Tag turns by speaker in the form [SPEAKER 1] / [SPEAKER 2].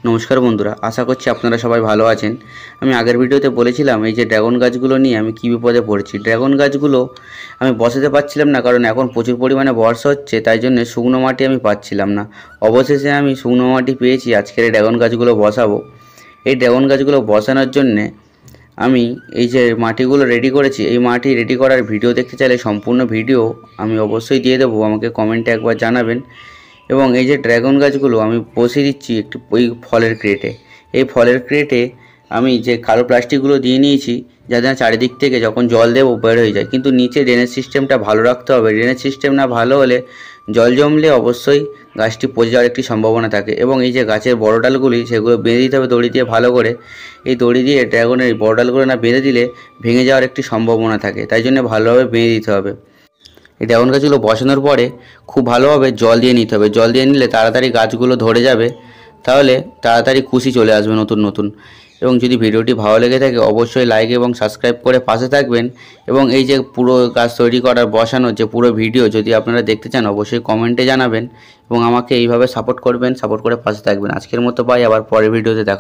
[SPEAKER 1] নমস্কার বন্ধুরা, আশা করছি আপনারা সবাই ভালো আছেন। আমি আগের ভিডিওতে বলেছিলাম এই যে ড্রাগন গাছগুলো নিয়ে আমি কী বিপদে পড়েছি। ড্রাগন গাছগুলো আমি বসাতে পারছিলাম না, কারণ এখন প্রচুর পরিমাণে বর্ষা হচ্ছে, তাই জন্য শুকনো মাটি আমি পাচ্ছিলাম না। অবশেষে আমি শুকনো মাটি পেয়েছি, আজকের এই ড্রাগন গাছগুলো বসাবো। এই ড্রাগন গাছগুলো বসানোর জন্যে আমি এই যে মাটিগুলো রেডি করেছি, এই মাটি রেডি করার ভিডিও দেখতে চাইলে সম্পূর্ণ ভিডিও আমি অবশ্যই দিয়ে দেবো, আমাকে কমেন্টে একবার জানাবেন। এবং এই যে ড্রাগন গাছগুলো আমি বসিয়ে দিচ্ছি একটি ওই ফলের ক্রেটে। এই ফলের ক্রেটে আমি যে কালো প্লাস্টিকগুলো দিয়ে নিয়েছি, যাতে চারিদিক থেকে যখন জল দেবো বের হয়ে যায়। কিন্তু নিচে ড্রেনেজ সিস্টেমটা ভালো রাখতে হবে। ড্রেনেজ সিস্টেম না ভালো হলে জল জমলে অবশ্যই গাছটি পচে যাওয়ার একটি সম্ভাবনা থাকে। এবং এই যে গাছের বড় ডালগুলি, সেগুলো বেঁধে দিতে হবে দড়ি দিয়ে ভালো করে। এই দড়ি দিয়ে ড্রাগনের বড় ডালগুলো না বেঁধে দিলে ভেঙে যাওয়ার একটি সম্ভাবনা থাকে, তাই জন্য ভালোভাবে বেঁধে দিতে হবে। এই ড্রাগন গাছগুলো বসানোর পরে খুব ভালোভাবে জল দিয়ে নিতে হবে। জল দিয়ে নিলে তাড়াতাড়ি গাছগুলো ধরে যাবে, তাহলে তাড়াতাড়ি কুশি চলে আসবে নতুন নতুন। এবং যদি ভিডিওটি ভালো লেগে থাকে অবশ্যই লাইক এবং সাবস্ক্রাইব করে পাশে থাকবেন। এবং এই যে পুরো গাছ তৈরি করার বসানোর যে পুরো ভিডিও যদি আপনারা দেখতে চান অবশ্যই কমেন্টে জানাবেন এবং আমাকে এইভাবে সাপোর্ট করবেন, সাপোর্ট করে পাশে থাকবেন। আজকের মতো বাই, আবার পরের ভিডিওতে দেখা।